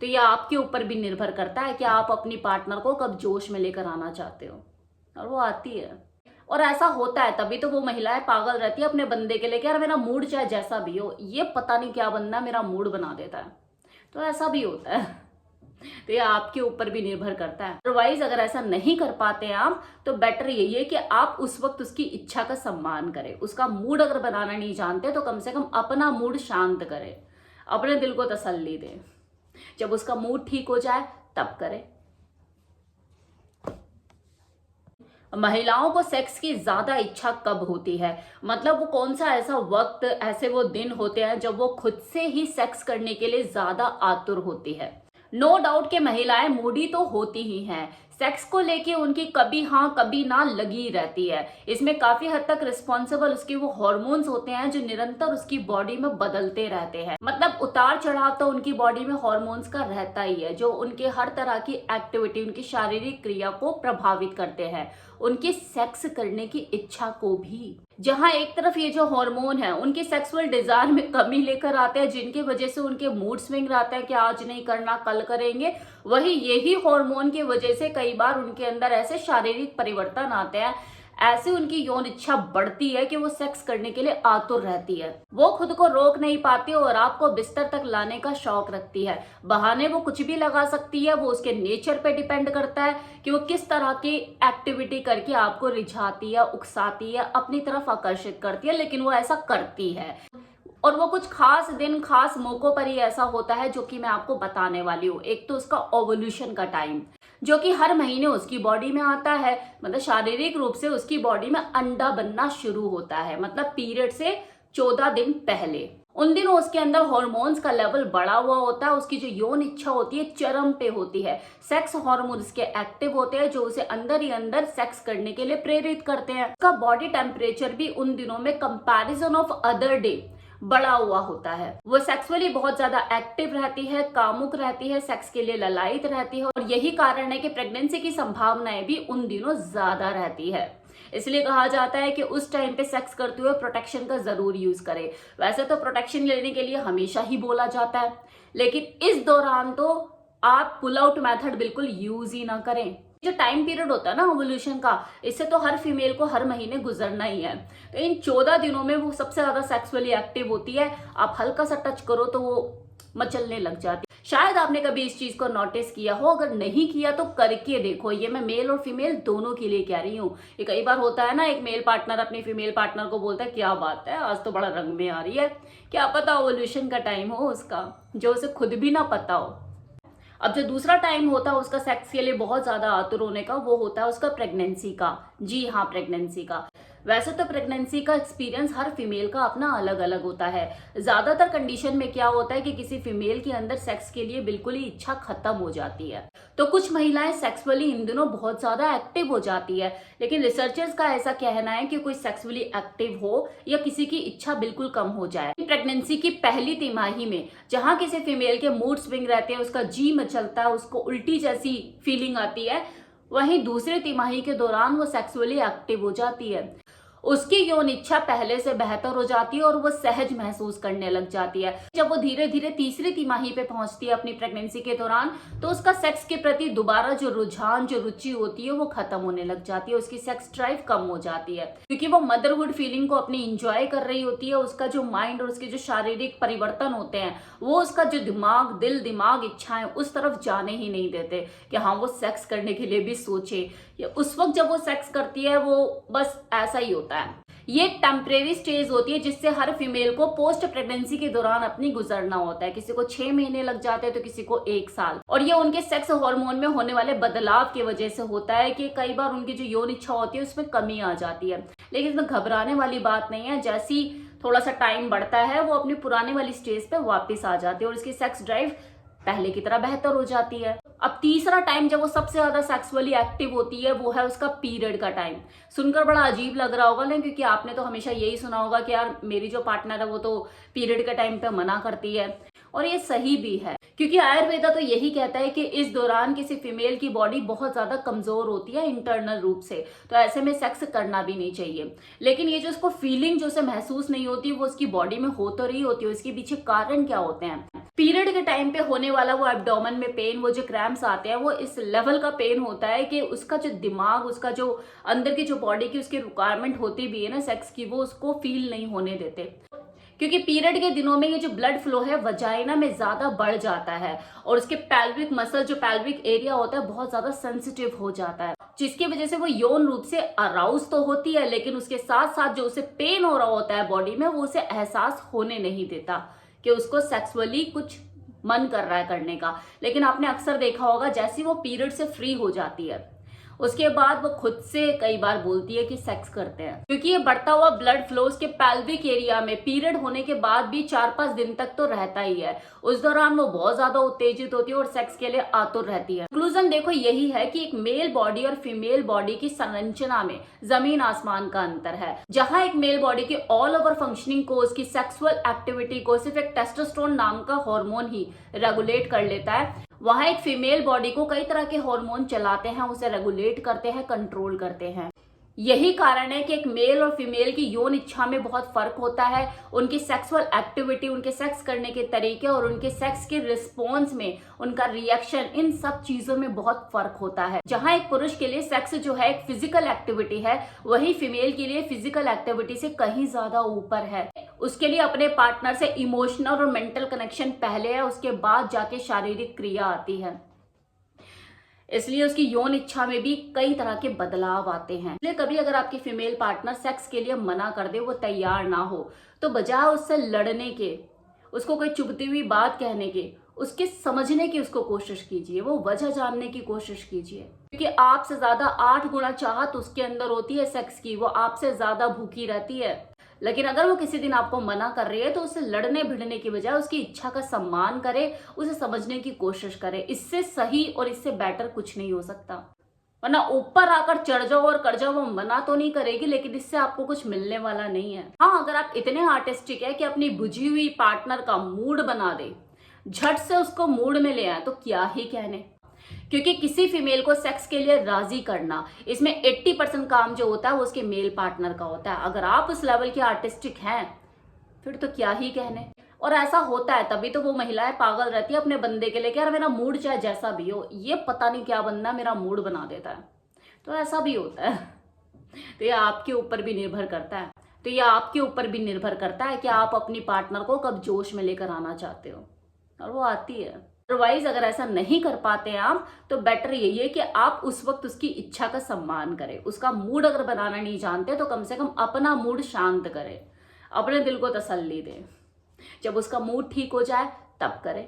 तो ये आपके ऊपर भी निर्भर करता है कि आप अपनी पार्टनर को कब जोश में लेकर आना चाहते हो, और वो आती है। और ऐसा होता है, तभी तो वो महिलाएं पागल रहती है अपने बंदे के लिए कि यार मेरा मूड चाहे जैसा भी हो, ये पता नहीं क्या बंदा मेरा मूड बना देता है। तो ऐसा भी होता है। तो ये आपके ऊपर भी निर्भर करता है। अदरवाइज अगर ऐसा नहीं कर पाते हैं आप, तो बेटर यही है कि आप उस वक्त उसकी इच्छा का सम्मान करें। उसका मूड अगर बनाना नहीं जानते तो कम से कम अपना मूड शांत करें, अपने दिल को तसल्ली दें। जब उसका मूड ठीक हो जाए तब करें। महिलाओं को सेक्स की ज्यादा इच्छा कब होती है, मतलब वो कौन सा ऐसा वक्त, ऐसे वो दिन होते हैं जब वो खुद से ही सेक्स करने के लिए ज्यादा आतुर होती है। नो डाउट कि महिलाएं मूडी तो होती ही हैं, सेक्स को लेके उनकी कभी हाँ कभी ना लगी रहती है। इसमें काफी हद तक रिस्पॉन्सिबल उसके वो हार्मोन्स होते हैं जो निरंतर उसकी बॉडी में बदलते रहते हैं। मतलब उतार चढ़ाव तो उनकी बॉडी में हार्मोन्स का रहता ही है, जो उनके हर तरह की एक्टिविटी, उनकी शारीरिक क्रिया को प्रभावित करते हैं, उनकी सेक्स करने की इच्छा को भी। जहां एक तरफ ये जो हार्मोन है उनके सेक्सुअल डिजायर में कमी लेकर आते हैं, जिनकी वजह से उनके मूड स्विंग रहता है कि आज नहीं करना कल करेंगे, वही यही हार्मोन की वजह से कई बार उनके अंदर ऐसे शारीरिक परिवर्तन आते हैं, ऐसे उनकी यौन इच्छा बढ़ती है कि वो सेक्स करने के लिए आतुर रहती है। वो खुद को रोक नहीं पाती और आपको बिस्तर तक लाने का शौक रखती है। बहाने वो कुछ भी लगा सकती है, वो उसके नेचर पे डिपेंड करता है कि वो किस तरह की एक्टिविटी करके आपको रिझाती है, उकसाती है, अपनी तरफ आकर्षित करती है, लेकिन वो ऐसा करती है। और वो कुछ खास दिन, खास मौकों पर ही ऐसा होता है, जो कि मैं आपको बताने वाली हूँ। एक तो उसका ओवल्यूशन का टाइम, जो कि हर महीने उसकी बॉडी में आता है, मतलब शारीरिक रूप से उसकी बॉडी में अंडा बनना शुरू होता है, मतलब पीरियड से 14 दिन पहले। उन दिनों उसके अंदर हॉर्मोन्स का लेवल बढ़ा हुआ होता है, उसकी जो यौन इच्छा होती है चरम पे होती है। सेक्स हार्मोन उसके एक्टिव होते हैं, जो उसे अंदर ही अंदर सेक्स करने के लिए प्रेरित करते हैं। उसका बॉडी टेम्परेचर भी उन दिनों में कंपैरिजन ऑफ अदर डे बढ़ा हुआ होता है। वो सेक्सुअली बहुत ज्यादा एक्टिव रहती है, कामुक रहती है, सेक्स के लिए ललायित रहती है, और यही कारण है कि प्रेगनेंसी की संभावनाएं भी उन दिनों ज्यादा रहती है। इसलिए कहा जाता है कि उस टाइम पे सेक्स करते हुए प्रोटेक्शन का जरूर यूज करें। वैसे तो प्रोटेक्शन लेने के लिए हमेशा ही बोला जाता है, लेकिन इस दौरान तो आप पुल आउट मेथड बिल्कुल यूज ही ना करें। जो टाइम पीरियड होता है ना ओवल्यूशन का, इससे तो हर फीमेल को हर महीने गुजरना ही है। तो इन 14 दिनों में वो सबसे ज्यादा सेक्सुअली एक्टिव होती है। आप हल्का सा टच करो तो वो मचलने लग जाती है। शायद आपने कभी इस चीज को नोटिस किया हो, अगर नहीं किया तो करके देखो। ये मैं मेल और फीमेल दोनों के लिए कह रही हूँ। ये कई बार होता है ना, एक मेल पार्टनर अपनी फीमेल पार्टनर को बोलता है क्या बात है आज तो बड़ा रंग में आ रही है। क्या पता ओवल्यूशन का टाइम हो उसका, जो उसे खुद भी ना पता हो। अब जो दूसरा टाइम होता है उसका सेक्स के लिए बहुत ज्यादा आतुर होने का, वो होता है उसका प्रेगनेंसी का। जी हाँ, प्रेगनेंसी का। वैसे तो प्रेगनेंसी का एक्सपीरियंस हर फीमेल का अपना अलग अलग होता है। ज्यादातर कंडीशन में क्या होता है कि किसी फीमेल के अंदर सेक्स के लिए बिल्कुल ही इच्छा खत्म हो जाती है, तो कुछ महिलाएं सेक्सुअली इन दिनों बहुत ज्यादा एक्टिव हो जाती है। लेकिन रिसर्चर्स का ऐसा कहना है कि कोई सेक्सुअली एक्टिव हो या किसी की इच्छा बिल्कुल कम हो जाए प्रेगनेंसी की पहली तिमाही में, जहां किसी फीमेल के मूड स्विंग रहते हैं, उसका जी मचलता है, उसको उल्टी जैसी फीलिंग आती है, वहीं दूसरी तिमाही के दौरान वो सेक्सुअली एक्टिव हो जाती है। उसकी यौन इच्छा पहले से बेहतर हो जाती है और वो सहज महसूस करने लग जाती है। जब वो धीरे धीरे तीसरी तिमाही पे पहुंचती है अपनी प्रेगनेंसी के दौरान, तो उसका सेक्स के प्रति दोबारा जो रुझान, जो रुचि होती है वो खत्म होने लग जाती है। उसकी सेक्स ड्राइव कम हो जाती है, क्योंकि वो मदरहुड फीलिंग को अपनी इंजॉय कर रही होती है। उसका जो माइंड और उसके जो शारीरिक परिवर्तन होते हैं, वो उसका जो दिमाग, दिल दिमाग, इच्छाएं उस तरफ जाने ही नहीं देते कि हाँ वो सेक्स करने के लिए भी सोचे। उस वक्त जब वो सेक्स करती है वो बस ऐसा ही होता है। ये टेम्परेरी स्टेज होती है जिससे हर फीमेल को पोस्ट प्रेगनेंसी के दौरान अपनी गुजरना होता है। किसी को 6 महीने लग जाते हैं तो किसी को 1 साल। और ये उनके सेक्स हार्मोन में होने वाले बदलाव की वजह से होता है कि कई बार उनकी जो यौन इच्छा होती है उसमें कमी आ जाती है। लेकिन इसमें घबराने वाली बात नहीं है। जैसी थोड़ा सा टाइम बढ़ता है वो अपनी पुराने वाली स्टेज पे वापस आ जाती है और उसकी सेक्स ड्राइव पहले की तरह बेहतर हो जाती है। अब तीसरा टाइम जब वो सबसे ज्यादा सेक्सुअली एक्टिव होती है वो है उसका पीरियड का टाइम। सुनकर बड़ा अजीब लग रहा होगा ना, क्योंकि आपने तो हमेशा यही सुना होगा कि यार मेरी जो पार्टनर है वो तो पीरियड के टाइम पे मना करती है। और ये सही भी है, क्योंकि आयुर्वेदा तो यही कहता है कि इस दौरान किसी फीमेल की बॉडी बहुत ज्यादा कमजोर होती है इंटरनल रूप से, तो ऐसे में सेक्स करना भी नहीं चाहिए। लेकिन ये जो उसको फीलिंग जो उसे महसूस नहीं होती, वो उसकी बॉडी में हो तो रही होती है, उसके पीछे कारण क्या होते हैं? पीरियड के टाइम पे होने वाला वो एब्डोमेन में पेन, वो जो क्रैम्प्स आते हैं, वो इस लेवल का पेन होता है कि उसका जो दिमाग, उसका जो अंदर की जो बॉडी की उसकी रिक्वायरमेंट होती भी है ना सेक्स की, वो उसको फील नहीं होने देते। क्योंकि पीरियड के दिनों में ये जो ब्लड फ्लो है वजाइना में ज्यादा बढ़ जाता है और उसके पेल्विक मसल, जो पेल्विक एरिया होता है, बहुत ज्यादा सेंसिटिव हो जाता है, जिसकी वजह से वो यौन रूप से अराउज तो होती है, लेकिन उसके साथ साथ जो उसे पेन हो रहा होता है बॉडी में, वो उसे एहसास होने नहीं देता कि उसको सेक्सुअली कुछ मन कर रहा है करने का। लेकिन आपने अक्सर देखा होगा, जैसे वो पीरियड से फ्री हो जाती है उसके बाद वो खुद से कई बार बोलती है कि सेक्स करते हैं, क्योंकि ये बढ़ता हुआ ब्लड फ्लो उसके पेल्विक एरिया में पीरियड होने के बाद भी 4-5 दिन तक तो रहता ही है। उस दौरान वो बहुत ज्यादा उत्तेजित होती है और सेक्स के लिए आतुर रहती है। कंक्लूजन देखो यही है कि एक मेल बॉडी और फीमेल बॉडी की संरचना में जमीन आसमान का अंतर है। जहां एक मेल बॉडी की ऑल ओवर फंक्शनिंग को, उसकी सेक्सुअल एक्टिविटी को सिर्फ एक टेस्टोस्टेरोन नाम का हार्मोन ही रेगुलेट कर लेता है, वहां एक फीमेल बॉडी को कई तरह के हार्मोन चलाते हैं, उसे रेगुलेट करते हैं, कंट्रोल करते हैं। यही कारण है कि एक मेल और फीमेल की यौन इच्छा में बहुत फर्क होता है, उनकी सेक्सुअल एक्टिविटी, उनके सेक्स करने के तरीके और उनके सेक्स के रिस्पॉन्स में उनका रिएक्शन, इन सब चीजों में बहुत फर्क होता है। जहां एक पुरुष के लिए सेक्स जो है एक फिजिकल एक्टिविटी है, वही फीमेल के लिए फिजिकल एक्टिविटी से कहीं ज्यादा ऊपर है। उसके लिए अपने पार्टनर से इमोशनल और मेंटल कनेक्शन पहले है, उसके बाद जाके शारीरिक क्रिया आती है। इसलिए उसकी यौन इच्छा में भी कई तरह के बदलाव आते हैं। इसलिए कभी अगर आपकी फीमेल पार्टनर सेक्स के लिए मना कर दे, वो तैयार ना हो, तो बजाय उससे लड़ने के, उसको कोई चुभती हुई बात कहने के, उसके समझने की उसको कोशिश कीजिए, वो वजह जानने की कोशिश कीजिए। क्योंकि आपसे ज्यादा 8 गुना चाहत उसके अंदर होती है सेक्स की, वो आपसे ज्यादा भूखी रहती है। लेकिन अगर वो किसी दिन आपको मना कर रही है, तो उसे लड़ने भिड़ने की बजाय उसकी इच्छा का सम्मान करे, उसे समझने की कोशिश करे। इससे सही और इससे बेटर कुछ नहीं हो सकता। वरना ऊपर आकर चढ़ जाओ और कर जाओ, वो मना तो नहीं करेगी, लेकिन इससे आपको कुछ मिलने वाला नहीं है। हाँ, अगर आप इतने आर्टिस्टिक है कि अपनी बुझी हुई पार्टनर का मूड बना दे, झट से उसको मूड में ले आए, तो क्या ही कहने। क्योंकि किसी फीमेल को सेक्स के लिए राजी करना, इसमें 80% काम जो होता है वो उसके मेल पार्टनर का होता है। अगर आप उस लेवल के आर्टिस्टिक हैं, फिर तो क्या ही कहने। और ऐसा होता है, तभी तो वो महिलाएं पागल रहती है अपने बंदे के लिए कि यार मेरा मूड चाहे जैसा भी हो, ये पता नहीं क्या बंदा मेरा मूड बना देता है। तो ऐसा भी होता है। तो ये आपके ऊपर भी निर्भर करता है कि आप अपनी पार्टनर को कब जोश में लेकर आना चाहते हो, और वो आती है। अदरवाइज अगर ऐसा नहीं कर पाते हैं आप, तो बेटर यही है कि आप उस वक्त उसकी इच्छा का सम्मान करें। उसका मूड अगर बनाना नहीं जानते, तो कम से कम अपना मूड शांत करें, अपने दिल को तसल्ली दें। जब उसका मूड ठीक हो जाए तब करें।